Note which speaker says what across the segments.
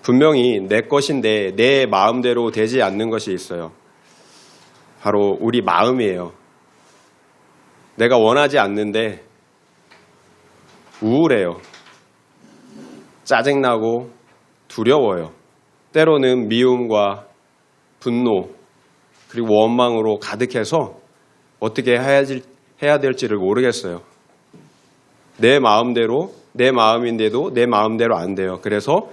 Speaker 1: 분명히 내 것인데 내 마음대로 되지 않는 것이 있어요. 바로 우리 마음이에요. 내가 원하지 않는데 우울해요. 짜증나고 두려워요. 때로는 미움과 분노 그리고 원망으로 가득해서 어떻게 해야 될지를 모르겠어요. 내 마음대로 내 마음인데도 내 마음대로 안 돼요. 그래서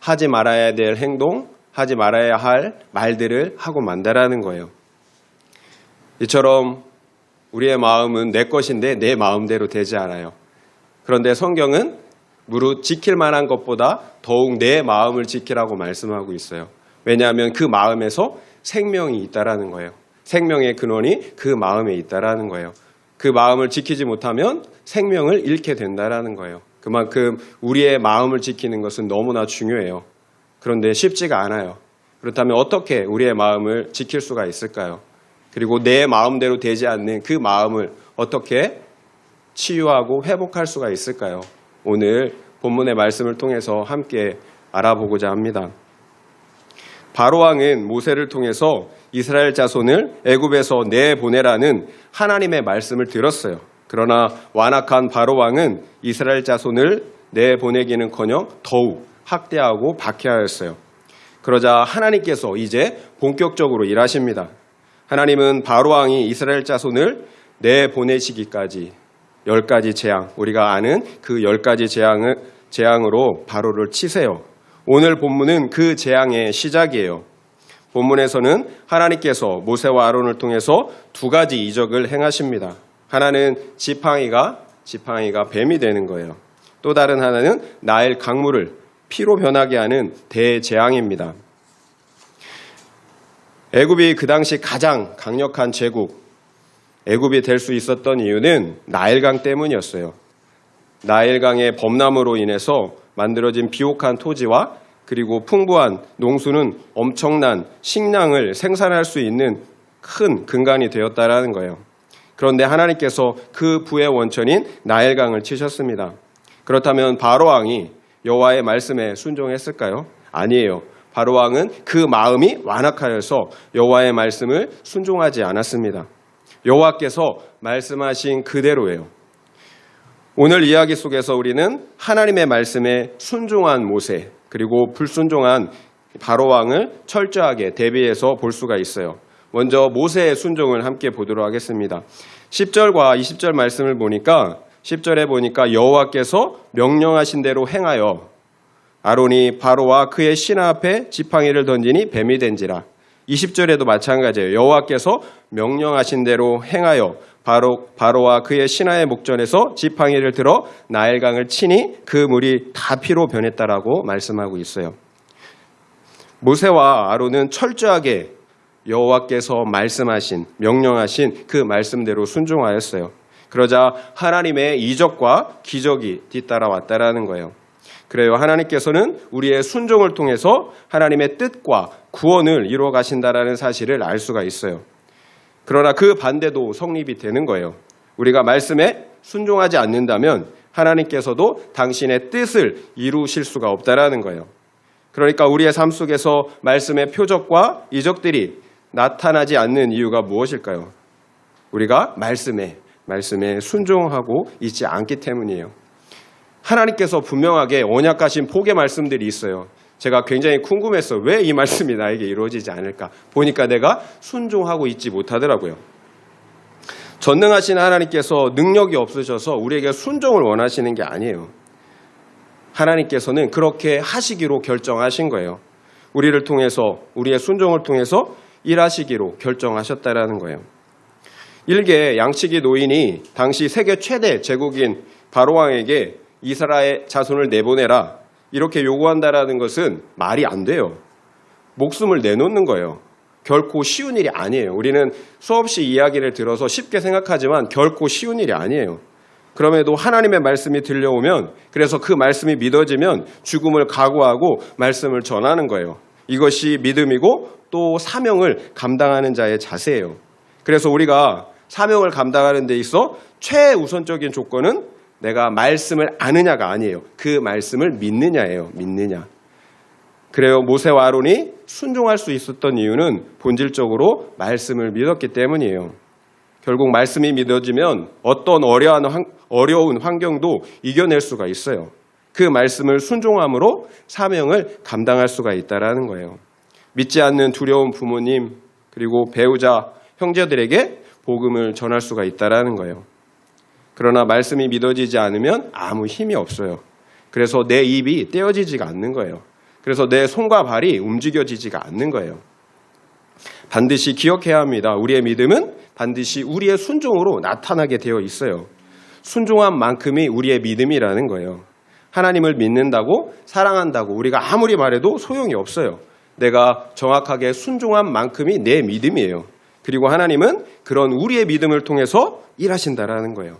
Speaker 1: 하지 말아야 될 행동, 하지 말아야 할 말들을 하고 만다라는 거예요. 이처럼 우리의 마음은 내 것인데 내 마음대로 되지 않아요. 그런데 성경은 무릇 지킬 만한 것보다 더욱 내 마음을 지키라고 말씀하고 있어요. 왜냐하면 그 마음에서 생명이 있다라는 거예요. 생명의 근원이 그 마음에 있다라는 거예요. 그 마음을 지키지 못하면 생명을 잃게 된다라는 거예요. 그만큼 우리의 마음을 지키는 것은 너무나 중요해요. 그런데 쉽지가 않아요. 그렇다면 어떻게 우리의 마음을 지킬 수가 있을까요? 그리고 내 마음대로 되지 않는 그 마음을 어떻게 치유하고 회복할 수가 있을까요? 오늘 본문의 말씀을 통해서 함께 알아보고자 합니다. 바로왕은 모세를 통해서 이스라엘 자손을 애굽에서 내보내라는 하나님의 말씀을 들었어요. 그러나 완악한 바로왕은 이스라엘 자손을 내보내기는커녕 더욱 학대하고 박해하였어요. 그러자 하나님께서 이제 본격적으로 일하십니다. 하나님은 바로왕이 이스라엘 자손을 내보내시기까지 10가지 재앙, 우리가 아는 그 10가지 재앙으로 바로를 치세요. 오늘 본문은 그 재앙의 시작이에요. 본문에서는 하나님께서 모세와 아론을 통해서 2가지 이적을 행하십니다. 하나는 지팡이가 뱀이 되는 거예요. 또 다른 하나는 나일 강물을 피로 변하게 하는 대재앙입니다. 애굽이 그 당시 가장 강력한 제국, 애굽이 될 수 있었던 이유는 나일강 때문이었어요. 나일강의 범람으로 인해서 만들어진 비옥한 토지와 그리고 풍부한 농수는 엄청난 식량을 생산할 수 있는 큰 근간이 되었다라는 거예요. 그런데 하나님께서 그 부의 원천인 나일강을 치셨습니다. 그렇다면 바로왕이 여호와의 말씀에 순종했을까요? 아니에요. 바로왕은 그 마음이 완악하여서 여호와의 말씀을 순종하지 않았습니다. 여호와께서 말씀하신 그대로예요. 오늘 이야기 속에서 우리는 하나님의 말씀에 순종한 모세 그리고 불순종한 바로왕을 철저하게 대비해서 볼 수가 있어요. 먼저 모세의 순종을 함께 보도록 하겠습니다. 10절과 20절 말씀을 보니까 10절에 보니까 여호와께서 명령하신 대로 행하여 아론이 바로와 그의 신하 앞에 지팡이를 던지니 뱀이 된지라. 20절에도 마찬가지예요. 여호와께서 명령하신 대로 행하여 바로와 그의 신하의 목전에서 지팡이를 들어 나일강을 치니 그 물이 다 피로 변했다라고 말씀하고 있어요. 모세와 아론은 철저하게 여호와께서 명령하신 그 말씀대로 순종하였어요. 그러자 하나님의 이적과 기적이 뒤따라왔다라는 거예요. 그래요. 하나님께서는 우리의 순종을 통해서 하나님의 뜻과 구원을 이루어 가신다라는 사실을 알 수가 있어요. 그러나 그 반대도 성립이 되는 거예요. 우리가 말씀에 순종하지 않는다면 하나님께서도 당신의 뜻을 이루실 수가 없다라는 거예요. 그러니까 우리의 삶 속에서 말씀의 표적과 이적들이 나타나지 않는 이유가 무엇일까요? 우리가 말씀에 순종하고 있지 않기 때문이에요. 하나님께서 분명하게 언약하신 복의 말씀들이 있어요. 제가 굉장히 궁금했어요. 왜 이 말씀이 나에게 이루어지지 않을까? 보니까 내가 순종하고 있지 못하더라고요. 전능하신 하나님께서 능력이 없으셔서 우리에게 순종을 원하시는 게 아니에요. 하나님께서는 그렇게 하시기로 결정하신 거예요. 우리를 통해서, 우리의 순종을 통해서 일하시기로 결정하셨다라는 거예요. 일개 양치기 노인이 당시 세계 최대 제국인 바로왕에게 이스라엘 자손을 내보내라 이렇게 요구한다라는 것은 말이 안 돼요. 목숨을 내놓는 거예요. 결코 쉬운 일이 아니에요. 우리는 수없이 이야기를 들어서 쉽게 생각하지만 결코 쉬운 일이 아니에요. 그럼에도 하나님의 말씀이 들려오면, 그래서 그 말씀이 믿어지면 죽음을 각오하고 말씀을 전하는 거예요. 이것이 믿음이고 또 사명을 감당하는 자의 자세예요. 그래서 우리가 사명을 감당하는 데 있어 최우선적인 조건은 내가 말씀을 아느냐가 아니에요. 그 말씀을 믿느냐예요. 믿느냐. 그래요. 모세와 아론이 순종할 수 있었던 이유는 본질적으로 말씀을 믿었기 때문이에요. 결국 말씀이 믿어지면 어떤 어려운 환경도 이겨낼 수가 있어요. 그 말씀을 순종함으로 사명을 감당할 수가 있다는 거예요. 믿지 않는 두려운 부모님 그리고 배우자, 형제들에게 복음을 전할 수가 있다는 거예요. 그러나 말씀이 믿어지지 않으면 아무 힘이 없어요. 그래서 내 입이 떼어지지가 않는 거예요. 그래서 내 손과 발이 움직여지지가 않는 거예요. 반드시 기억해야 합니다. 우리의 믿음은 반드시 우리의 순종으로 나타나게 되어 있어요. 순종한 만큼이 우리의 믿음이라는 거예요. 하나님을 믿는다고 사랑한다고 우리가 아무리 말해도 소용이 없어요. 내가 정확하게 순종한 만큼이 내 믿음이에요. 그리고 하나님은 그런 우리의 믿음을 통해서 일하신다라는 거예요.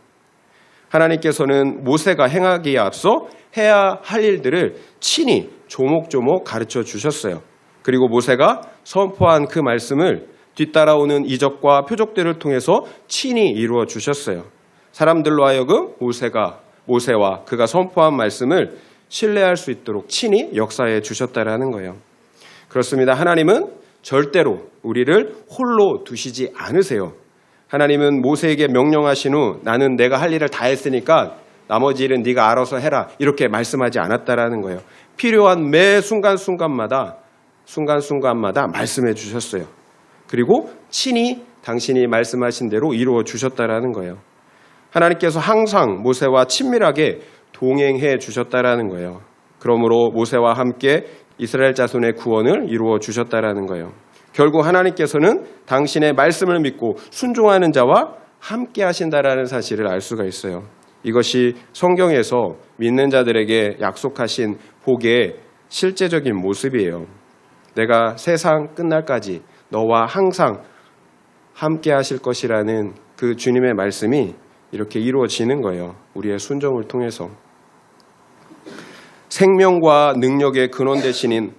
Speaker 1: 하나님께서는 모세가 행하기에 앞서 해야 할 일들을 친히 조목조목 가르쳐 주셨어요. 그리고 모세가 선포한 그 말씀을 뒤따라오는 이적과 표적들을 통해서 친히 이루어 주셨어요. 사람들로 하여금 모세와 그가 선포한 말씀을 신뢰할 수 있도록 친히 역사해 주셨다라는 거예요. 그렇습니다. 하나님은 절대로 우리를 홀로 두시지 않으세요. 하나님은 모세에게 명령하신 후 나는 내가 할 일을 다 했으니까 나머지 일은 네가 알아서 해라 이렇게 말씀하지 않았다라는 거예요. 필요한 매 순간순간마다 말씀해 주셨어요. 그리고 친히 당신이 말씀하신 대로 이루어 주셨다라는 거예요. 하나님께서 항상 모세와 친밀하게 동행해 주셨다라는 거예요. 그러므로 모세와 함께 이스라엘 자손의 구원을 이루어 주셨다라는 거예요. 결국 하나님께서는 당신의 말씀을 믿고 순종하는 자와 함께 하신다라는 사실을 알 수가 있어요. 이것이 성경에서 믿는 자들에게 약속하신 복의 실제적인 모습이에요. 내가 세상 끝날까지 너와 항상 함께 하실 것이라는 그 주님의 말씀이 이렇게 이루어지는 거예요. 우리의 순종을 통해서. 생명과 능력의 근원 되시는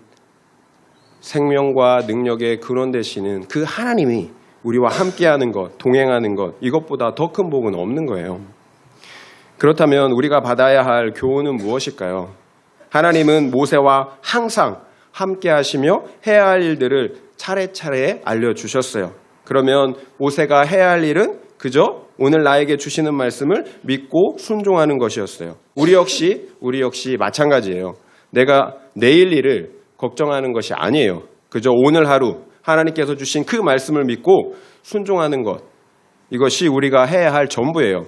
Speaker 1: 그 하나님이 우리와 함께하는 것, 동행하는 것, 이것보다 더 큰 복은 없는 거예요. 그렇다면 우리가 받아야 할 교훈은 무엇일까요? 하나님은 모세와 항상 함께하시며 해야 할 일들을 차례차례 알려주셨어요. 그러면 모세가 해야 할 일은 그저 오늘 나에게 주시는 말씀을 믿고 순종하는 것이었어요. 우리 역시 마찬가지예요. 내가 내일 일을 걱정하는 것이 아니에요. 그저 오늘 하루 하나님께서 주신 그 말씀을 믿고 순종하는 것. 이것이 우리가 해야 할 전부예요.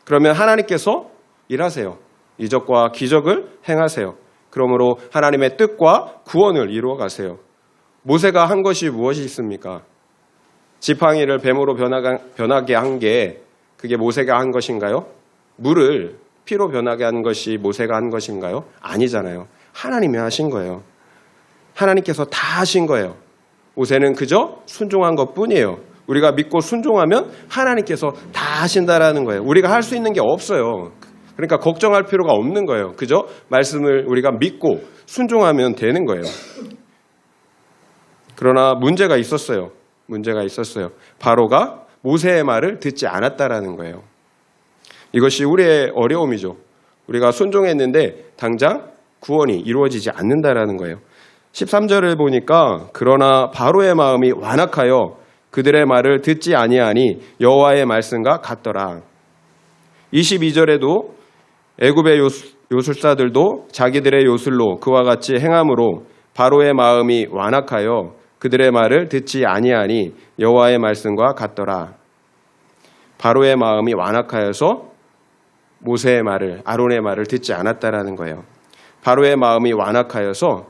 Speaker 1: 그러면 하나님께서 일하세요. 이적과 기적을 행하세요. 그러므로 하나님의 뜻과 구원을 이루어 가세요. 모세가 한 것이 무엇이 있습니까? 지팡이를 뱀으로 변하게 한 게 그게 모세가 한 것인가요? 물을 피로 변하게 한 것이 모세가 한 것인가요? 아니잖아요. 하나님이 하신 거예요. 하나님께서 다 하신 거예요. 모세는 그저 순종한 것뿐이에요. 우리가 믿고 순종하면 하나님께서 다 하신다라는 거예요. 우리가 할 수 있는 게 없어요. 그러니까 걱정할 필요가 없는 거예요. 그저 말씀을 우리가 믿고 순종하면 되는 거예요. 그러나 문제가 있었어요. 바로가 모세의 말을 듣지 않았다라는 거예요. 이것이 우리의 어려움이죠. 우리가 순종했는데 당장 구원이 이루어지지 않는다라는 거예요. 13절을 보니까 그러나 바로의 마음이 완악하여 그들의 말을 듣지 아니하니 여호와의 말씀과 같더라. 22절에도 애굽의 요술사들도 자기들의 요술로 그와 같이 행함으로 바로의 마음이 완악하여 그들의 말을 듣지 아니하니 여호와의 말씀과 같더라. 바로의 마음이 완악하여서 모세의 말을, 아론의 말을 듣지 않았다라는 거예요. 바로의 마음이 완악하여서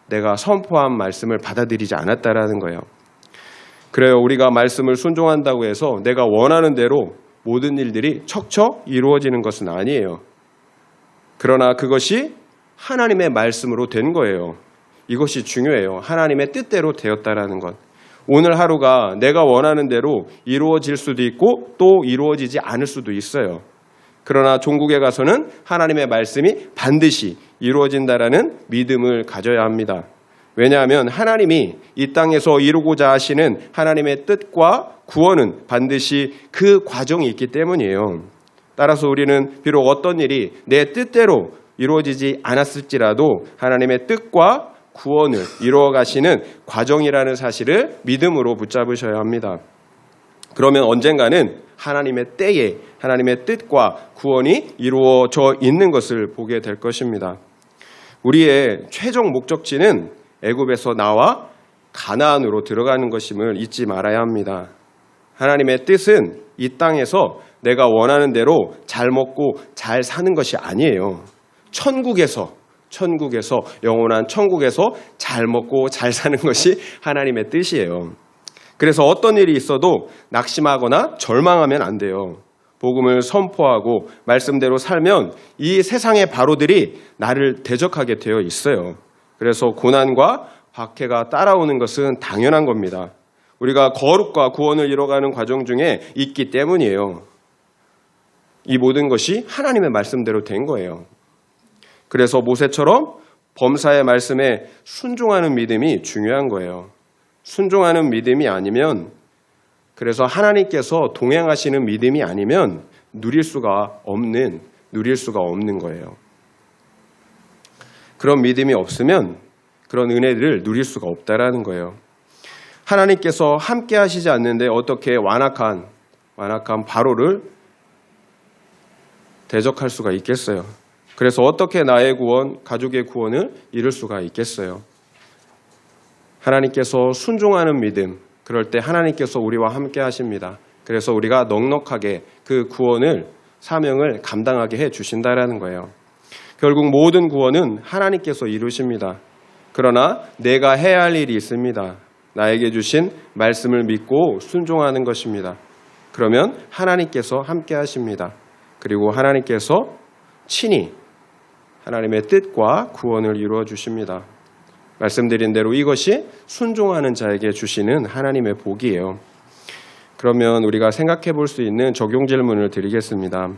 Speaker 1: 내가 선포한 말씀을 받아들이지 않았다라는 거예요. 그래요. 우리가 말씀을 순종한다고 해서 내가 원하는 대로 모든 일들이 척척 이루어지는 것은 아니에요. 그러나 그것이 하나님의 말씀으로 된 거예요. 이것이 중요해요. 하나님의 뜻대로 되었다라는 것. 오늘 하루가 내가 원하는 대로 이루어질 수도 있고 또 이루어지지 않을 수도 있어요. 그러나 종국에 가서는 하나님의 말씀이 반드시 이루어진다라는 믿음을 가져야 합니다. 왜냐하면 하나님이 이 땅에서 이루고자 하시는 하나님의 뜻과 구원은 반드시 그 과정이 있기 때문이에요. 따라서 우리는 비록 어떤 일이 내 뜻대로 이루어지지 않았을지라도 하나님의 뜻과 구원을 이루어 가시는 과정이라는 사실을 믿음으로 붙잡으셔야 합니다. 그러면 언젠가는 하나님의 때에 하나님의 뜻과 구원이 이루어져 있는 것을 보게 될 것입니다. 우리의 최종 목적지는 애굽에서 나와 가나안으로 들어가는 것임을 잊지 말아야 합니다. 하나님의 뜻은 이 땅에서 내가 원하는 대로 잘 먹고 잘 사는 것이 아니에요. 천국에서 영원한 천국에서 잘 먹고 잘 사는 것이 하나님의 뜻이에요. 그래서 어떤 일이 있어도 낙심하거나 절망하면 안 돼요. 복음을 선포하고 말씀대로 살면 이 세상의 바로들이 나를 대적하게 되어 있어요. 그래서 고난과 박해가 따라오는 것은 당연한 겁니다. 우리가 거룩과 구원을 이뤄가는 과정 중에 있기 때문이에요. 이 모든 것이 하나님의 말씀대로 된 거예요. 그래서 모세처럼 범사의 말씀에 순종하는 믿음이 중요한 거예요. 순종하는 믿음이 아니면, 그래서 하나님께서 동행하시는 믿음이 아니면 누릴 수가 없는 거예요. 그런 믿음이 없으면 그런 은혜를 누릴 수가 없다라는 거예요. 하나님께서 함께 하시지 않는데 어떻게 완악한 바로를 대적할 수가 있겠어요? 그래서 어떻게 나의 구원, 가족의 구원을 이룰 수가 있겠어요? 하나님께서 순종하는 믿음, 그럴 때 하나님께서 우리와 함께 하십니다. 그래서 우리가 넉넉하게 그 구원을, 사명을 감당하게 해 주신다라는 거예요. 결국 모든 구원은 하나님께서 이루십니다. 그러나 내가 해야 할 일이 있습니다. 나에게 주신 말씀을 믿고 순종하는 것입니다. 그러면 하나님께서 함께 하십니다. 그리고 하나님께서 친히 하나님의 뜻과 구원을 이루어 주십니다. 말씀드린 대로 이것이 순종하는 자에게 주시는 하나님의 복이에요. 그러면 우리가 생각해 볼 수 있는 적용 질문을 드리겠습니다.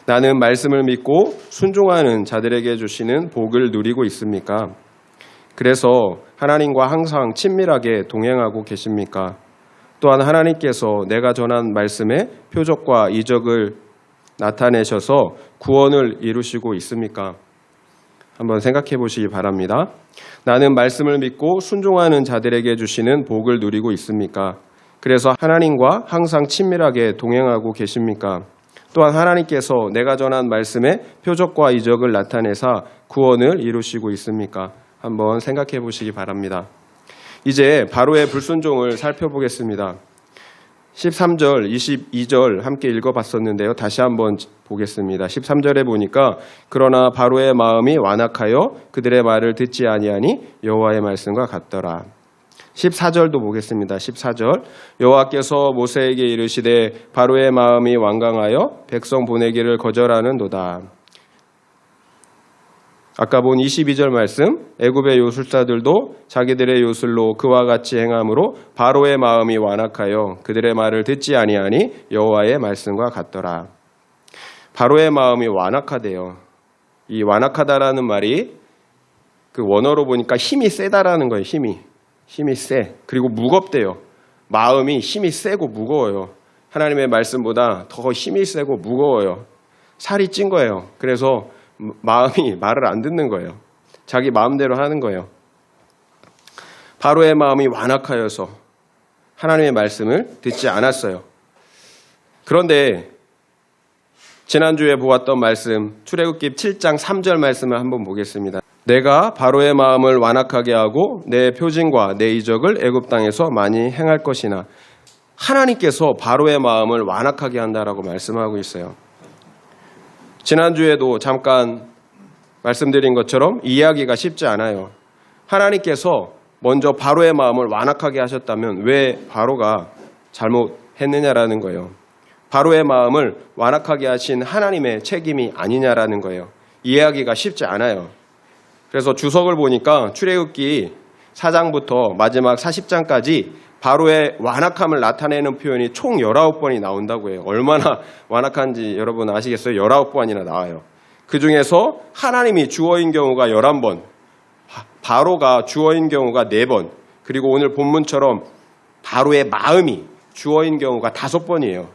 Speaker 1: 나는 말씀을 믿고 순종하는 자들에게 주시는 복을 누리고 있습니까? 그래서 하나님과 항상 친밀하게 동행하고 계십니까? 또한 하나님께서 내가 전한 말씀의 표적과 이적을 나타내셔서 구원을 이루시고 있습니까? 한번 생각해 보시기 바랍니다. 나는 말씀을 믿고 순종하는 자들에게 주시는 복을 누리고 있습니까? 그래서 하나님과 항상 친밀하게 동행하고 계십니까? 또한 하나님께서 내가 전한 말씀의 표적과 이적을 나타내사 구원을 이루시고 있습니까? 한번 생각해 보시기 바랍니다. 이제 바로의 불순종을 살펴보겠습니다. 13절, 22절 함께 읽어봤었는데요. 다시 한번 보겠습니다. 13절에 보니까 그러나 바로의 마음이 완악하여 그들의 말을 듣지 아니하니 여호와의 말씀과 같더라. 14절도 보겠습니다. 14절 여호와께서 모세에게 이르시되 바로의 마음이 완강하여 백성 보내기를 거절하는도다. 아까 본 22절 말씀, 애굽의 요술사들도 자기들의 요술로 그와 같이 행함으로 바로의 마음이 완악하여 그들의 말을 듣지 아니하니 여호와의 말씀과 같더라. 바로의 마음이 완악하대요. 이 완악하다라는 말이 그 원어로 보니까 힘이 세다라는 거예요. 힘이 세. 그리고 무겁대요. 마음이 힘이 세고 무거워요. 하나님의 말씀보다 더 힘이 세고 무거워요. 살이 찐 거예요. 그래서 마음이 말을 안 듣는 거예요. 자기 마음대로 하는 거예요. 바로의 마음이 완악하여서 하나님의 말씀을 듣지 않았어요. 그런데 지난주에 보았던 말씀, 출애굽기 7장 3절 말씀을 한번 보겠습니다. 내가 바로의 마음을 완악하게 하고 내 표징과 내 이적을 애굽 땅에서 많이 행할 것이나, 하나님께서 바로의 마음을 완악하게 한다라고 말씀하고 있어요. 지난주에도 잠깐 말씀드린 것처럼 이해하기가 쉽지 않아요. 하나님께서 먼저 바로의 마음을 완악하게 하셨다면 왜 바로가 잘못했느냐라는 거예요. 바로의 마음을 완악하게 하신 하나님의 책임이 아니냐라는 거예요. 이해하기가 쉽지 않아요. 그래서 주석을 보니까 출애굽기 4장부터 마지막 40장까지 바로의 완악함을 나타내는 표현이 총 19번이 나온다고 해요. 얼마나 완악한지 여러분 아시겠어요? 19번이나 나와요. 그 중에서 하나님이 주어인 경우가 11번, 바로가 주어인 경우가 4번, 그리고 오늘 본문처럼 바로의 마음이 주어인 경우가 5번이에요.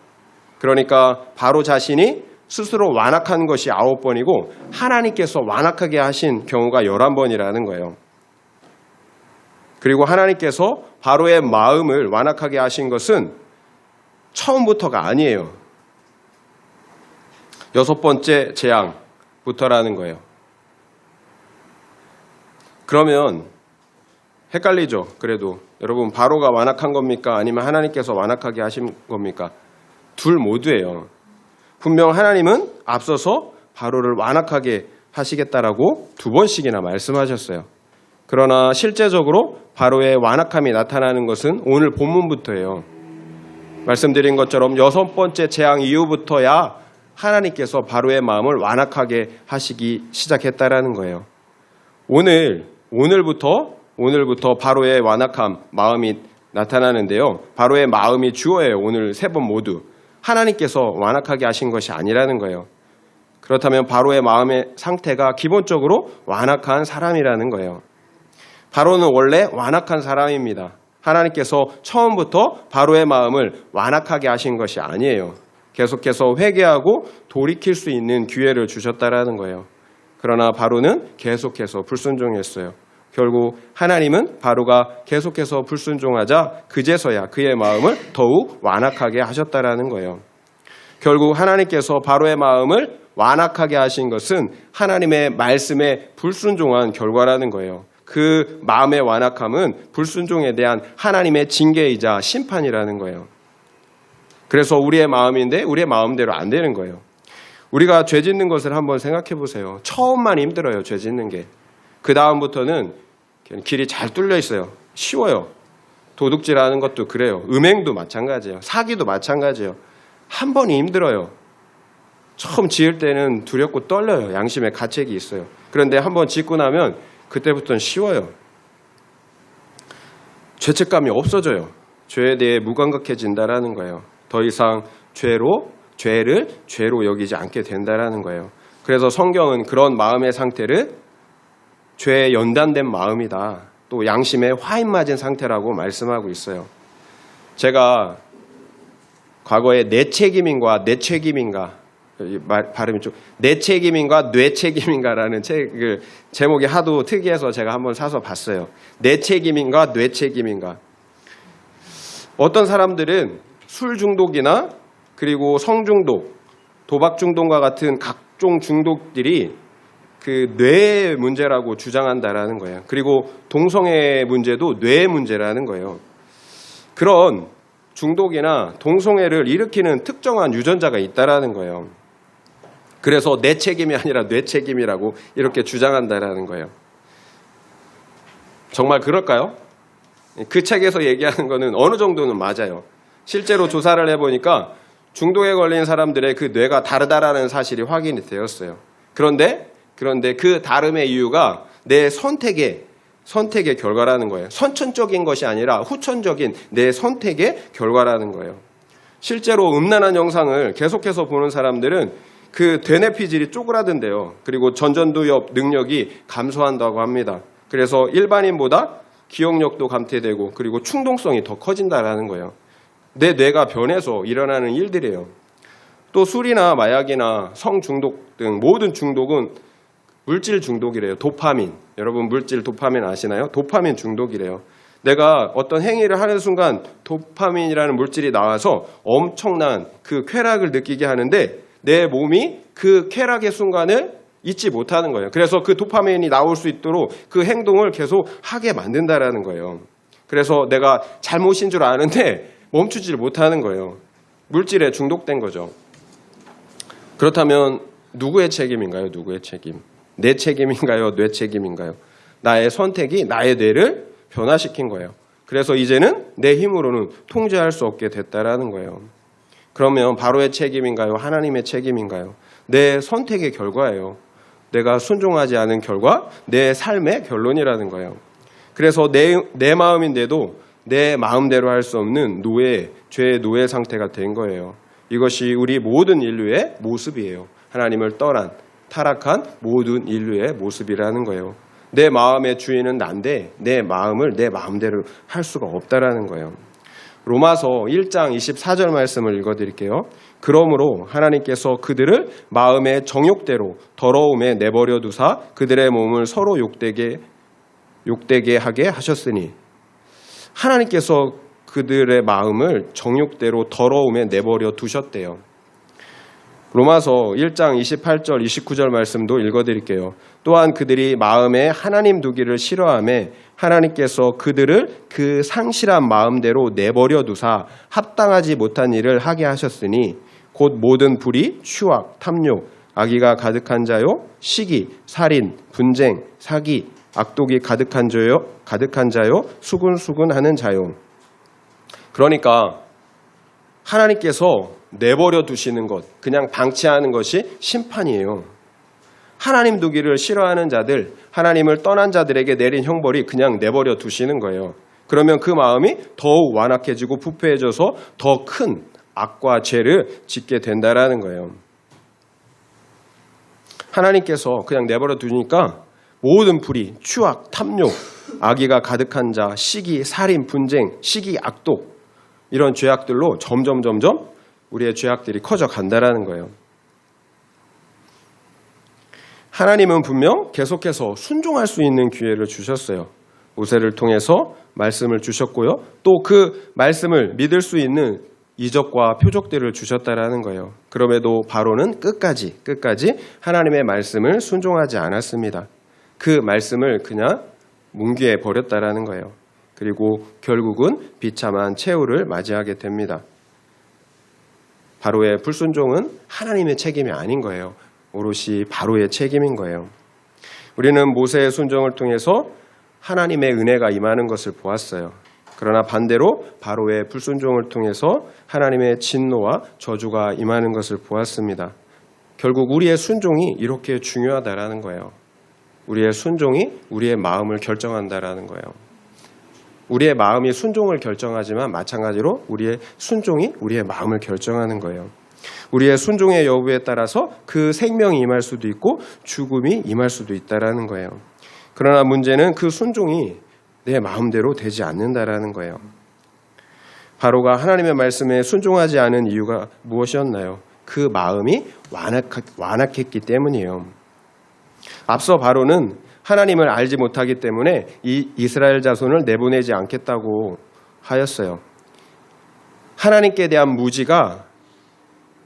Speaker 1: 그러니까 바로 자신이 스스로 완악한 것이 9번이고 하나님께서 완악하게 하신 경우가 11번이라는 거예요. 그리고 하나님께서 바로의 마음을 완악하게 하신 것은 처음부터가 아니에요. 6번째 재앙부터라는 거예요. 그러면 헷갈리죠. 그래도 여러분, 바로가 완악한 겁니까? 아니면 하나님께서 완악하게 하신 겁니까? 둘 모두예요. 분명 하나님은 앞서서 바로를 완악하게 하시겠다라고 2번씩이나 말씀하셨어요. 그러나 실제적으로 바로의 완악함이 나타나는 것은 오늘 본문부터예요. 말씀드린 것처럼 6번째 재앙 이후부터야 하나님께서 바로의 마음을 완악하게 하시기 시작했다라는 거예요. 오늘부터 바로의 완악함 마음이 나타나는데요. 바로의 마음이 주어예요. 오늘 3번 모두. 하나님께서 완악하게 하신 것이 아니라는 거예요. 그렇다면 바로의 마음의 상태가 기본적으로 완악한 사람이라는 거예요. 바로는 원래 완악한 사람입니다. 하나님께서 처음부터 바로의 마음을 완악하게 하신 것이 아니에요. 계속해서 회개하고 돌이킬 수 있는 기회를 주셨다라는 거예요. 그러나 바로는 계속해서 불순종했어요. 결국 하나님은 바로가 계속해서 불순종하자 그제서야 그의 마음을 더욱 완악하게 하셨다라는 거예요. 결국 하나님께서 바로의 마음을 완악하게 하신 것은 하나님의 말씀에 불순종한 결과라는 거예요. 그 마음의 완악함은 불순종에 대한 하나님의 징계이자 심판이라는 거예요. 그래서 우리의 마음인데 우리의 마음대로 안 되는 거예요. 우리가 죄 짓는 것을 한번 생각해 보세요. 처음만 힘들어요, 죄 짓는 게. 그 다음부터는 길이 잘 뚫려 있어요. 쉬워요. 도둑질하는 것도 그래요. 음행도 마찬가지예요. 사기도 마찬가지예요. 한 번이 힘들어요. 처음 지을 때는 두렵고 떨려요. 양심의 가책이 있어요. 그런데 한 번 짓고 나면 그때부터는 쉬워요. 죄책감이 없어져요. 죄에 대해 무감각해진다라는 거예요. 더 이상 죄를 죄로 여기지 않게 된다라는 거예요. 그래서 성경은 그런 마음의 상태를 죄에 연단된 마음이다. 또 양심에 화인 맞은 상태라고 말씀하고 있어요. 제가 과거에 내 책임인가 내 책임인가 발음이 좀 내 책임인가 뇌 책임인가라는 책을 제목이 하도 특이해서 제가 한번 사서 봤어요. 내 책임인가 뇌 책임인가. 어떤 사람들은 술 중독이나 그리고 성 중독, 도박 중독과 같은 각종 중독들이 그 뇌의 문제라고 주장한다라는 거예요. 그리고 동성애 문제도 뇌의 문제라는 거예요. 그런 중독이나 동성애를 일으키는 특정한 유전자가 있다라는 거예요. 그래서 내 책임이 아니라 뇌 책임이라고 이렇게 주장한다라는 거예요. 정말 그럴까요? 그 책에서 얘기하는 거는 어느 정도는 맞아요. 실제로 조사를 해보니까 중독에 걸린 사람들의 그 뇌가 다르다라는 사실이 확인이 되었어요. 그런데 그 다름의 이유가 내 선택의 결과라는 거예요. 선천적인 것이 아니라 후천적인 내 선택의 결과라는 거예요. 실제로 음란한 영상을 계속해서 보는 사람들은 그 되뇌피질이 쪼그라든대요. 그리고 전전두엽 능력이 감소한다고 합니다. 그래서 일반인보다 기억력도 감퇴되고 그리고 충동성이 더 커진다라는 거예요. 내 뇌가 변해서 일어나는 일들이에요. 또 술이나 마약이나 성중독 등 모든 중독은 물질 중독이래요. 도파민. 여러분 물질 도파민 아시나요? 도파민 중독이래요. 내가 어떤 행위를 하는 순간 도파민이라는 물질이 나와서 엄청난 그 쾌락을 느끼게 하는데 내 몸이 그 쾌락의 순간을 잊지 못하는 거예요. 그래서 그 도파민이 나올 수 있도록 그 행동을 계속 하게 만든다라는 거예요. 그래서 내가 잘못인 줄 아는데 멈추지를 못하는 거예요. 물질에 중독된 거죠. 그렇다면 누구의 책임인가요? 누구의 책임? 내 책임인가요? 뇌 책임인가요? 나의 선택이 나의 뇌를 변화시킨 거예요. 그래서 이제는 내 힘으로는 통제할 수 없게 됐다라는 거예요. 그러면 바로의 책임인가요? 하나님의 책임인가요? 내 선택의 결과예요. 내가 순종하지 않은 결과, 내 삶의 결론이라는 거예요. 그래서 내 마음인데도 내 마음대로 할 수 없는 죄의 노예 상태가 된 거예요. 이것이 우리 모든 인류의 모습이에요. 하나님을 떠난 타락한 모든 인류의 모습이라는 거예요. 내 마음의 주인은 난데 내 마음을 내 마음대로 할 수가 없다라는 거예요. 로마서 1장 24절 말씀을 읽어드릴게요. 그러므로 하나님께서 그들을 마음의 정욕대로 더러움에 내버려 두사 그들의 몸을 서로 욕되게 하게 하셨으니, 하나님께서 그들의 마음을 정욕대로 더러움에 내버려 두셨대요. 로마서 1장 28절 29절 말씀도 읽어드릴게요. 또한 그들이 마음에 하나님 두기를 싫어하며 하나님께서 그들을 그 상실한 마음대로 내버려 두사 합당하지 못한 일을 하게 하셨으니 곧 모든 불의, 추악, 탐욕, 악의가 가득한 자요, 시기, 살인, 분쟁, 사기, 악독이 가득한 자요, 수군수군하는 자요. 그러니까 하나님께서 내버려 두시는 것, 그냥 방치하는 것이 심판이에요. 하나님 두기를 싫어하는 자들, 하나님을 떠난 자들에게 내린 형벌이 그냥 내버려 두시는 거예요. 그러면 그 마음이 더욱 완악해지고 부패해져서 더 큰 악과 죄를 짓게 된다라는 거예요. 하나님께서 그냥 내버려 두니까 모든 불의, 추악, 탐욕, 악의가 가득한 자, 시기, 살인, 분쟁, 시기, 악독, 이런 죄악들로 점점 우리의 죄악들이 커져 간다라는 거예요. 하나님은 분명 계속해서 순종할 수 있는 기회를 주셨어요. 모세를 통해서 말씀을 주셨고요. 또 그 말씀을 믿을 수 있는 이적과 표적들을 주셨다라는 거예요. 그럼에도 바로는 끝까지 하나님의 말씀을 순종하지 않았습니다. 그 말씀을 그냥 뭉개해 버렸다라는 거예요. 그리고 결국은 비참한 최후를 맞이하게 됩니다. 바로의 불순종은 하나님의 책임이 아닌 거예요. 오롯이 바로의 책임인 거예요. 우리는 모세의 순종을 통해서 하나님의 은혜가 임하는 것을 보았어요. 그러나 반대로 바로의 불순종을 통해서 하나님의 진노와 저주가 임하는 것을 보았습니다. 결국 우리의 순종이 이렇게 중요하다라는 거예요. 우리의 순종이 우리의 마음을 결정한다라는 거예요. 우리의 마음이 순종을 결정하지만 마찬가지로 우리의 순종이 우리의 마음을 결정하는 거예요. 우리의 순종의 여부에 따라서 그 생명이 임할 수도 있고 죽음이 임할 수도 있다라는 거예요. 그러나 문제는 그 순종이 내 마음대로 되지 않는다라는 거예요. 바로가 하나님의 말씀에 순종하지 않은 이유가 무엇이었나요? 그 마음이 완악했기 때문이에요. 앞서 바로는 하나님을 알지 못하기 때문에 이 이스라엘 자손을 내보내지 않겠다고 하였어요. 하나님께 대한 무지가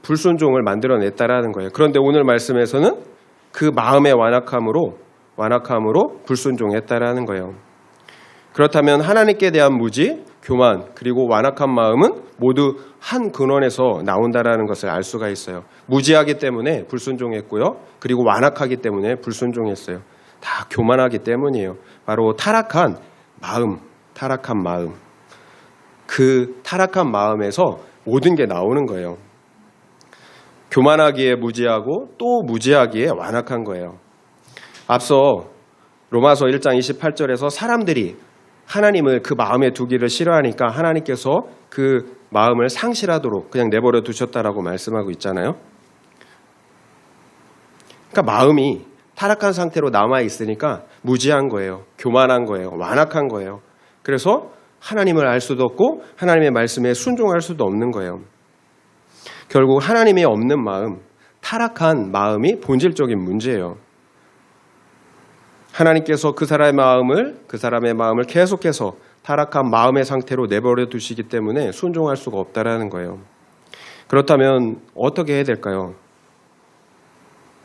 Speaker 1: 불순종을 만들어냈다라는 거예요. 그런데 오늘 말씀에서는 그 마음의 완악함으로 불순종했다라는 거예요. 그렇다면 하나님께 대한 무지, 교만, 그리고 완악한 마음은 모두 한 근원에서 나온다라는 것을 알 수가 있어요. 무지하기 때문에 불순종했고요. 그리고 완악하기 때문에 불순종했어요. 다 교만하기 때문이에요. 바로 타락한 마음. 그 타락한 마음에서 모든 게 나오는 거예요. 교만하기에 무지하고 또 무지하기에 완악한 거예요. 앞서 로마서 1장 28절에서 사람들이 하나님을 그 마음에 두기를 싫어하니까 하나님께서 그 마음을 상실하도록 그냥 내버려 두셨다라고 말씀하고 있잖아요. 그러니까 마음이 타락한 상태로 남아있으니까 무지한 거예요. 교만한 거예요. 완악한 거예요. 그래서 하나님을 알 수도 없고 하나님의 말씀에 순종할 수도 없는 거예요. 결국 하나님이 없는 마음, 타락한 마음이 본질적인 문제예요. 하나님께서 그 사람의 마음을 계속해서 타락한 마음의 상태로 내버려 두시기 때문에 순종할 수가 없다라는 거예요. 그렇다면 어떻게 해야 될까요?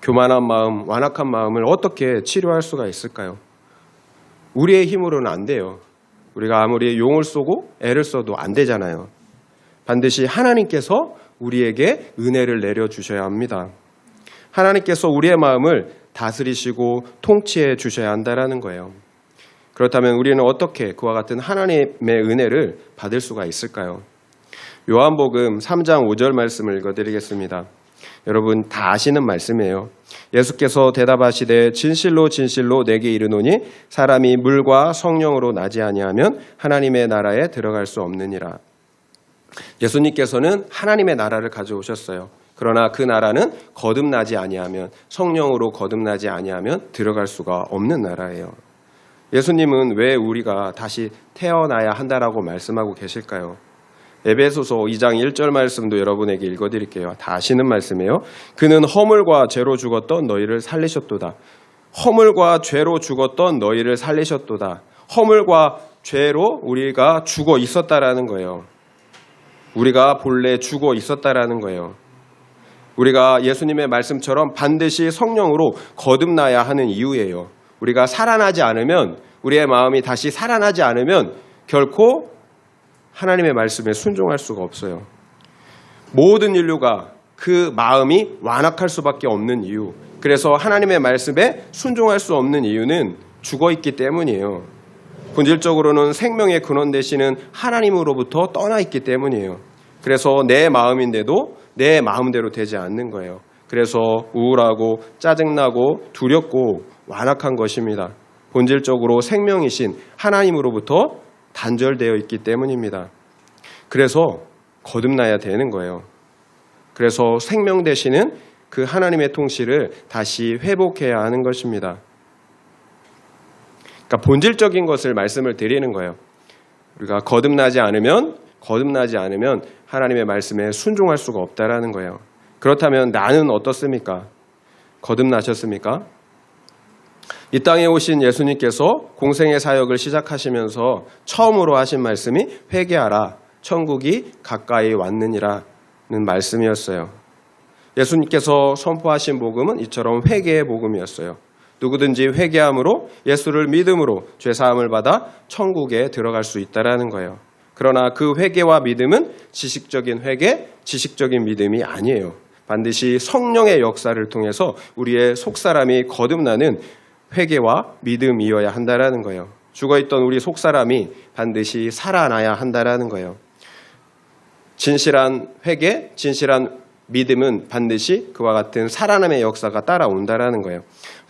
Speaker 1: 교만한 마음, 완악한 마음을 어떻게 치료할 수가 있을까요? 우리의 힘으로는 안 돼요. 우리가 아무리 용을 쏘고 애를 써도 안 되잖아요. 반드시 하나님께서 우리에게 은혜를 내려주셔야 합니다. 하나님께서 우리의 마음을 다스리시고 통치해 주셔야 한다라는 거예요. 그렇다면 우리는 어떻게 그와 같은 하나님의 은혜를 받을 수가 있을까요? 요한복음 3장 5절 말씀을 읽어드리겠습니다. 여러분 다 아시는 말씀이에요. 예수께서 대답하시되 진실로 내게 이르노니 사람이 물과 성령으로 나지 아니하면 하나님의 나라에 들어갈 수 없느니라. 예수님께서는 하나님의 나라를 가져오셨어요. 그러나 그 나라는 거듭나지 아니하면, 성령으로 거듭나지 아니하면 들어갈 수가 없는 나라예요. 예수님은 왜 우리가 다시 태어나야 한다라고 말씀하고 계실까요? 에베소서 2장 1절 말씀도 여러분에게 읽어드릴게요. 다 아시는 말씀이에요. 그는 허물과 죄로 죽었던 너희를 살리셨도다. 허물과 죄로 죽었던 너희를 살리셨도다. 허물과 죄로 우리가 죽어 있었다라는 거예요. 우리가 본래 죽어 있었다라는 거예요. 우리가 예수님의 말씀처럼 반드시 성령으로 거듭나야 하는 이유예요. 우리가 살아나지 않으면, 우리의 마음이 다시 살아나지 않으면 결코 하나님의 말씀에 순종할 수가 없어요. 모든 인류가 그 마음이 완악할 수밖에 없는 이유, 그래서 하나님의 말씀에 순종할 수 없는 이유는 죽어 있기 때문이에요. 본질적으로는 생명의 근원 되시는 하나님으로부터 떠나 있기 때문이에요. 그래서 내 마음인데도 내 마음대로 되지 않는 거예요. 그래서 우울하고 짜증나고 두렵고 완악한 것입니다. 본질적으로 생명이신 하나님으로부터 단절되어 있기 때문입니다. 그래서 거듭나야 되는 거예요. 그래서 생명 되시는 그 하나님의 통치를 다시 회복해야 하는 것입니다. 그러니까 본질적인 것을 말씀을 드리는 거예요. 우리가 거듭나지 않으면 하나님의 말씀에 순종할 수가 없다라는 거예요. 그렇다면 나는 어떻습니까? 거듭나셨습니까? 이 땅에 오신 예수님께서 공생의 사역을 시작하시면서 처음으로 하신 말씀이 회개하라, 천국이 가까이 왔느니라는 말씀이었어요. 예수님께서 선포하신 복음은 이처럼 회개의 복음이었어요. 누구든지 회개함으로 예수를 믿음으로 죄사함을 받아 천국에 들어갈 수 있다라는 거예요. 그러나 그 회개와 믿음은 지식적인 회개, 지식적인 믿음이 아니에요. 반드시 성령의 역사를 통해서 우리의 속사람이 거듭나는 회개와 믿음이어야 한다라는 거예요. 죽어있던 우리 속사람이 반드시 살아나야 한다라는 거예요. 진실한 회개, 진실한 믿음은 반드시 그와 같은 살아남의 역사가 따라온다라는 거예요.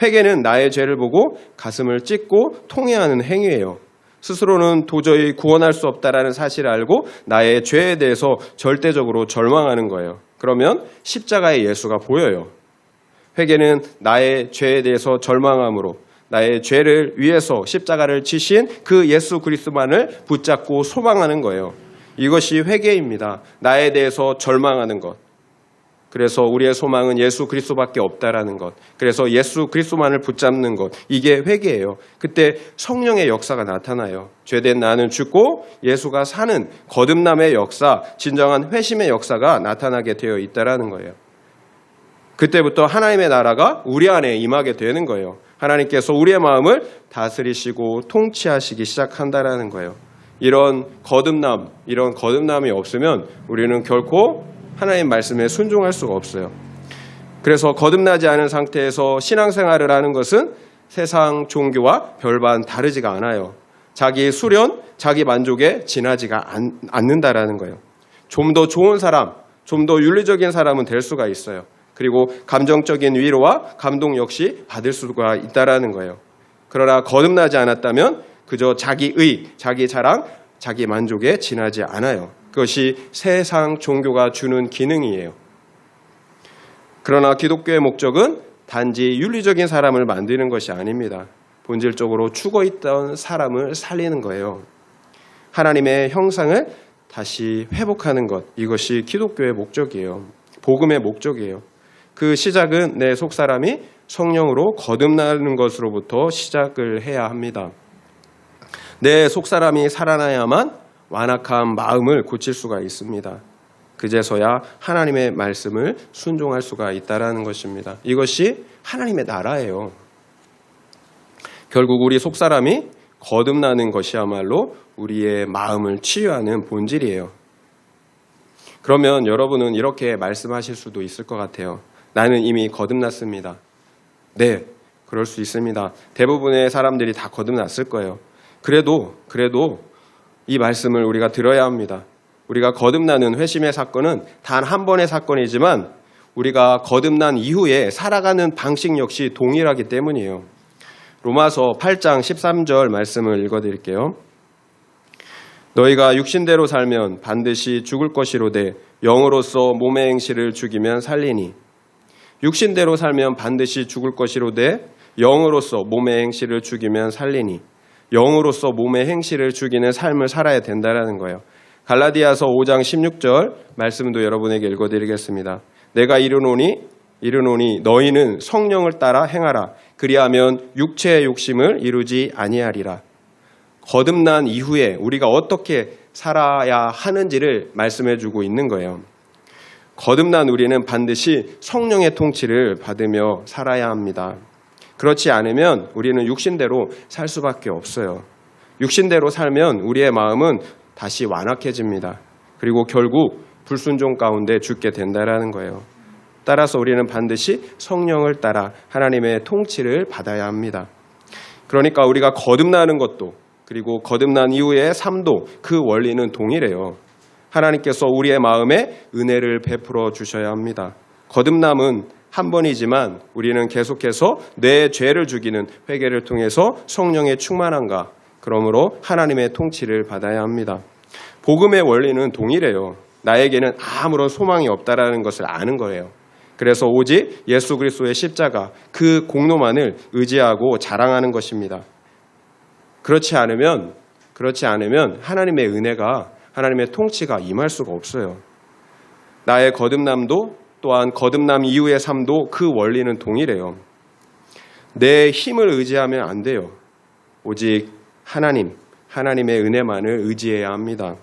Speaker 1: 회개는 나의 죄를 보고 가슴을 찢고 통회하는 행위예요. 스스로는 도저히 구원할 수 없다라는 사실을 알고 나의 죄에 대해서 절대적으로 절망하는 거예요. 그러면 십자가의 예수가 보여요. 회개는 나의 죄에 대해서 절망함으로 나의 죄를 위해서 십자가를 지신 그 예수 그리스도만을 붙잡고 소망하는 거예요. 이것이 회개입니다. 나에 대해서 절망하는 것. 그래서 우리의 소망은 예수 그리스도밖에 없다라는 것. 그래서 예수 그리스도만을 붙잡는 것. 이게 회개예요. 그때 성령의 역사가 나타나요. 죄된 나는 죽고 예수가 사는 거듭남의 역사, 진정한 회심의 역사가 나타나게 되어 있다라는 거예요. 그때부터 하나님의 나라가 우리 안에 임하게 되는 거예요. 하나님께서 우리의 마음을 다스리시고 통치하시기 시작한다라는 거예요. 이런 거듭남이 없으면 우리는 결코 하나님 말씀에 순종할 수가 없어요. 그래서 거듭나지 않은 상태에서 신앙생활을 하는 것은 세상 종교와 별반 다르지가 않아요. 자기 수련, 자기 만족에 지나지가 않는다라는 거예요. 좀 더 좋은 사람, 좀 더 윤리적인 사람은 될 수가 있어요. 그리고 감정적인 위로와 감동 역시 받을 수가 있다라는 거예요. 그러나 거듭나지 않았다면 그저 자기의, 자기 자랑, 자기 만족에 지나지 않아요. 그것이 세상 종교가 주는 기능이에요. 그러나 기독교의 목적은 단지 윤리적인 사람을 만드는 것이 아닙니다. 본질적으로 죽어있던 사람을 살리는 거예요. 하나님의 형상을 다시 회복하는 것, 이것이 기독교의 목적이에요. 복음의 목적이에요. 그 시작은 내 속사람이 성령으로 거듭나는 것으로부터 시작을 해야 합니다. 내 속사람이 살아나야만 완악한 마음을 고칠 수가 있습니다. 그제서야 하나님의 말씀을 순종할 수가 있다라는 것입니다. 이것이 하나님의 나라예요. 결국 우리 속사람이 거듭나는 것이야말로 우리의 마음을 치유하는 본질이에요. 그러면 여러분은 이렇게 말씀하실 수도 있을 것 같아요. 나는 이미 거듭났습니다. 네, 그럴 수 있습니다. 대부분의 사람들이 다 거듭났을 거예요. 그래도 이 말씀을 우리가 들어야 합니다. 우리가 거듭나는 회심의 사건은 단 한 번의 사건이지만 우리가 거듭난 이후에 살아가는 방식 역시 동일하기 때문이에요. 로마서 8장 13절 말씀을 읽어드릴게요. 너희가 육신대로 살면 반드시 죽을 것이로되 영으로서 몸의 행실을 죽이면 살리니. 육신대로 살면 반드시 죽을 것이로되 영으로서 몸의 행실을 죽이면 살리니. 영으로서 몸의 행실을 죽이는 삶을 살아야 된다는 거예요. 갈라디아서 5장 16절 말씀도 여러분에게 읽어드리겠습니다. 내가 이르노니 너희는 성령을 따라 행하라. 그리하면 육체의 욕심을 이루지 아니하리라. 거듭난 이후에 우리가 어떻게 살아야 하는지를 말씀해주고 있는 거예요. 거듭난 우리는 반드시 성령의 통치를 받으며 살아야 합니다. 그렇지 않으면 우리는 육신대로 살 수밖에 없어요. 육신대로 살면 우리의 마음은 다시 완악해집니다. 그리고 결국 불순종 가운데 죽게 된다라는 거예요. 따라서 우리는 반드시 성령을 따라 하나님의 통치를 받아야 합니다. 그러니까 우리가 거듭나는 것도 그리고 거듭난 이후의 삶도 그 원리는 동일해요. 하나님께서 우리의 마음에 은혜를 베풀어 주셔야 합니다. 거듭남은 한 번이지만 우리는 계속해서 내 죄를 죽이는 회개를 통해서 성령의 충만함과 그러므로 하나님의 통치를 받아야 합니다. 복음의 원리는 동일해요. 나에게는 아무런 소망이 없다라는 것을 아는 거예요. 그래서 오직 예수 그리스도의 십자가 그 공로만을 의지하고 자랑하는 것입니다. 그렇지 않으면 하나님의 은혜가 하나님의 통치가 임할 수가 없어요. 나의 거듭남도 또한 거듭남 이후의 삶도 그 원리는 동일해요. 내 힘을 의지하면 안 돼요. 오직 하나님의 은혜만을 의지해야 합니다.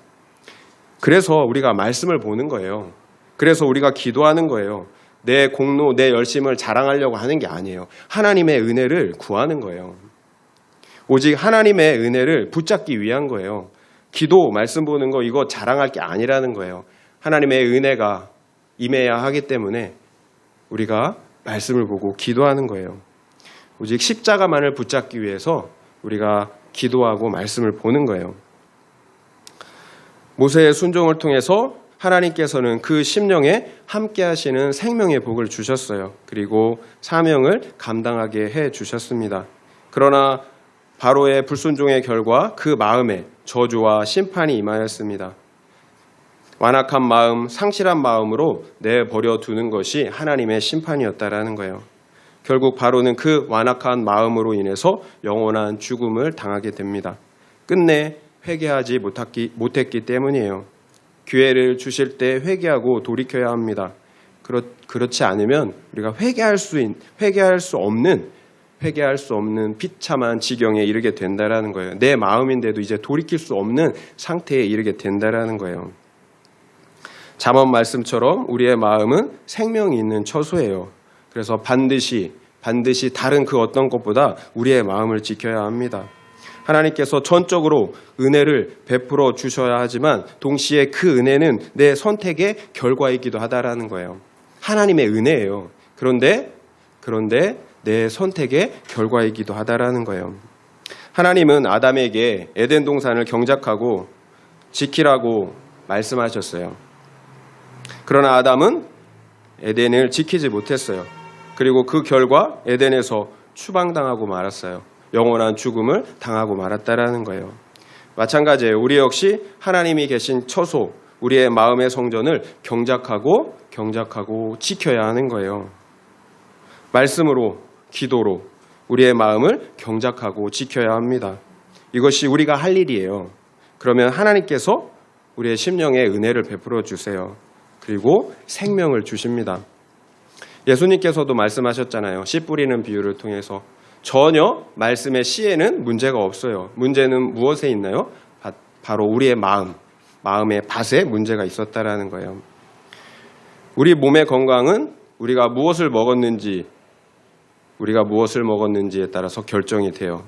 Speaker 1: 그래서 우리가 말씀을 보는 거예요. 그래서 우리가 기도하는 거예요. 내 공로, 내 열심을 자랑하려고 하는 게 아니에요. 하나님의 은혜를 구하는 거예요. 오직 하나님의 은혜를 붙잡기 위한 거예요. 기도, 말씀 보는 거 이거 자랑할 게 아니라는 거예요. 하나님의 은혜가 임해야 하기 때문에 우리가 말씀을 보고 기도하는 거예요. 오직 십자가만을 붙잡기 위해서 우리가 기도하고 말씀을 보는 거예요. 모세의 순종을 통해서 하나님께서는 그 심령에 함께 하시는 생명의 복을 주셨어요. 그리고 사명을 감당하게 해 주셨습니다. 그러나 바로의 불순종의 결과 그 마음에 저주와 심판이 임하였습니다. 완악한 마음, 상실한 마음으로 내버려 두는 것이 하나님의 심판이었다라는 거예요. 결국 바로는 그 완악한 마음으로 인해서 영원한 죽음을 당하게 됩니다. 끝내 회개하지 못했기 때문이에요. 기회를 주실 때 회개하고 돌이켜야 합니다. 그렇지 않으면 우리가 회개할 수 없는 비참한 지경에 이르게 된다라는 거예요. 내 마음인데도 이제 돌이킬 수 없는 상태에 이르게 된다라는 거예요. 잠언 말씀처럼 우리의 마음은 생명이 있는 처소예요. 그래서 반드시 다른 그 어떤 것보다 우리의 마음을 지켜야 합니다. 하나님께서 전적으로 은혜를 베풀어 주셔야 하지만 동시에 그 은혜는 내 선택의 결과이기도 하다라는 거예요. 하나님의 은혜예요. 그런데 내 선택의 결과이기도 하다라는 거예요. 하나님은 아담에게 에덴 동산을 경작하고 지키라고 말씀하셨어요. 그러나 아담은 에덴을 지키지 못했어요. 그리고 그 결과 에덴에서 추방당하고 말았어요. 영원한 죽음을 당하고 말았다라는 거예요. 마찬가지예요. 우리 역시 하나님이 계신 처소, 우리의 마음의 성전을 경작하고 지켜야 하는 거예요. 말씀으로, 기도로 우리의 마음을 경작하고 지켜야 합니다. 이것이 우리가 할 일이에요. 그러면 하나님께서 우리의 심령에 은혜를 베풀어 주세요. 그리고 생명을 주십니다. 예수님께서도 말씀하셨잖아요. 씨 뿌리는 비유를 통해서 전혀 말씀의 씨에는 문제가 없어요. 문제는 무엇에 있나요? 바로 우리의 마음의 밭에 문제가 있었다라는 거예요. 우리 몸의 건강은 우리가 무엇을 먹었는지에 따라서 결정이 돼요.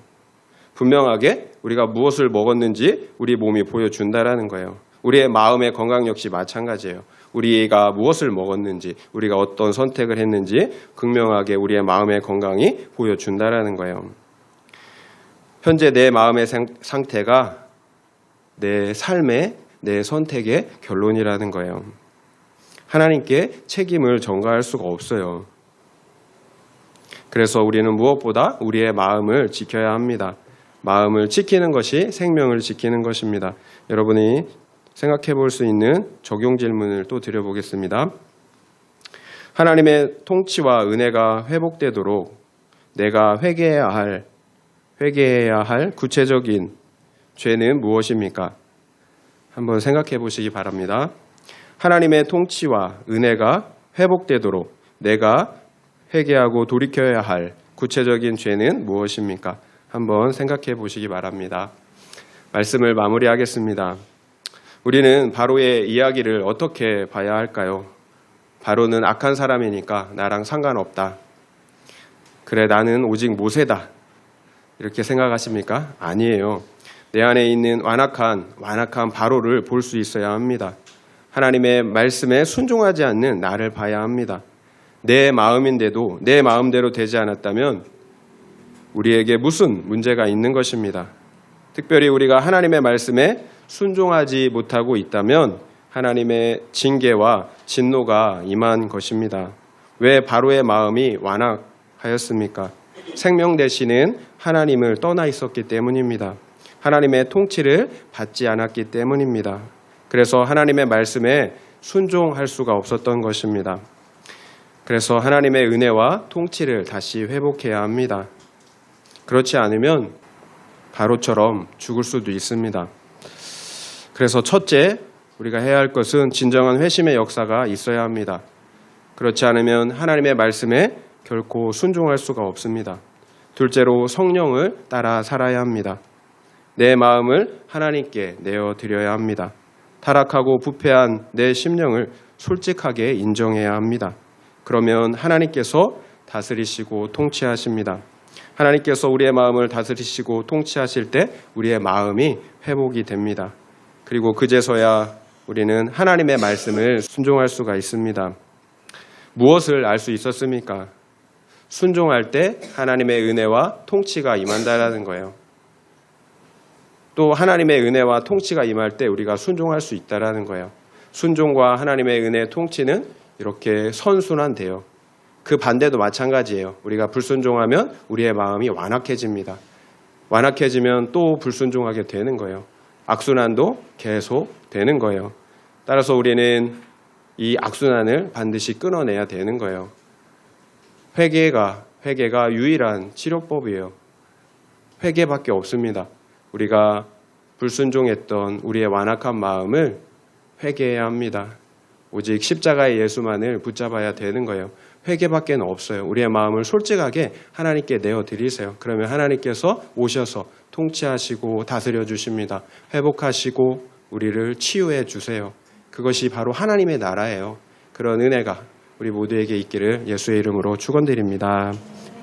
Speaker 1: 분명하게 우리가 무엇을 먹었는지 우리 몸이 보여준다라는 거예요. 우리의 마음의 건강 역시 마찬가지예요. 우리가 무엇을 먹었는지, 우리가 어떤 선택을 했는지 극명하게 우리의 마음의 건강이 보여준다라는 거예요. 현재 내 마음의 상태가 내 삶의, 내 선택의 결론이라는 거예요. 하나님께 책임을 전가할 수가 없어요. 그래서 우리는 무엇보다 우리의 마음을 지켜야 합니다. 마음을 지키는 것이 생명을 지키는 것입니다. 여러분이 생각해 볼 수 있는 적용 질문을 또 드려보겠습니다. 하나님의 통치와 은혜가 회복되도록 내가 회개해야 할 구체적인 죄는 무엇입니까? 한번 생각해 보시기 바랍니다. 하나님의 통치와 은혜가 회복되도록 내가 회개하고 돌이켜야 할 구체적인 죄는 무엇입니까? 한번 생각해 보시기 바랍니다. 말씀을 마무리하겠습니다. 우리는 바로의 이야기를 어떻게 봐야 할까요? 바로는 악한 사람이니까 나랑 상관없다. 그래, 나는 오직 모세다. 이렇게 생각하십니까? 아니에요. 내 안에 있는 완악한 바로를 볼 수 있어야 합니다. 하나님의 말씀에 순종하지 않는 나를 봐야 합니다. 내 마음인데도 내 마음대로 되지 않았다면 우리에게 무슨 문제가 있는 것입니다. 특별히 우리가 하나님의 말씀에 순종하지 못하고 있다면 하나님의 징계와 진노가 임한 것입니다. 왜 바로의 마음이 완악하였습니까? 생명 되시는 하나님을 떠나 있었기 때문입니다. 하나님의 통치를 받지 않았기 때문입니다. 그래서 하나님의 말씀에 순종할 수가 없었던 것입니다. 그래서 하나님의 은혜와 통치를 다시 회복해야 합니다. 그렇지 않으면 바로처럼 죽을 수도 있습니다. 그래서 첫째, 우리가 해야 할 것은 진정한 회심의 역사가 있어야 합니다. 그렇지 않으면 하나님의 말씀에 결코 순종할 수가 없습니다. 둘째로 성령을 따라 살아야 합니다. 내 마음을 하나님께 내어드려야 합니다. 타락하고 부패한 내 심령을 솔직하게 인정해야 합니다. 그러면 하나님께서 다스리시고 통치하십니다. 하나님께서 우리의 마음을 다스리시고 통치하실 때 우리의 마음이 회복이 됩니다. 그리고 그제서야 우리는 하나님의 말씀을 순종할 수가 있습니다. 무엇을 알 수 있었습니까? 순종할 때 하나님의 은혜와 통치가 임한다라는 거예요. 또 하나님의 은혜와 통치가 임할 때 우리가 순종할 수 있다라는 거예요. 순종과 하나님의 은혜, 통치는 이렇게 선순환돼요. 그 반대도 마찬가지예요. 우리가 불순종하면 우리의 마음이 완악해집니다. 완악해지면 또 불순종하게 되는 거예요. 악순환도 계속 되는 거예요. 따라서 우리는 이 악순환을 반드시 끊어내야 되는 거예요. 회개가 유일한 치료법이에요. 회개밖에 없습니다. 우리가 불순종했던 우리의 완악한 마음을 회개해야 합니다. 오직 십자가의 예수만을 붙잡아야 되는 거예요. 회개밖에 없어요. 우리의 마음을 솔직하게 하나님께 내어드리세요. 그러면 하나님께서 오셔서 통치하시고 다스려 주십니다. 회복하시고 우리를 치유해 주세요. 그것이 바로 하나님의 나라예요. 그런 은혜가 우리 모두에게 있기를 예수의 이름으로 축원드립니다.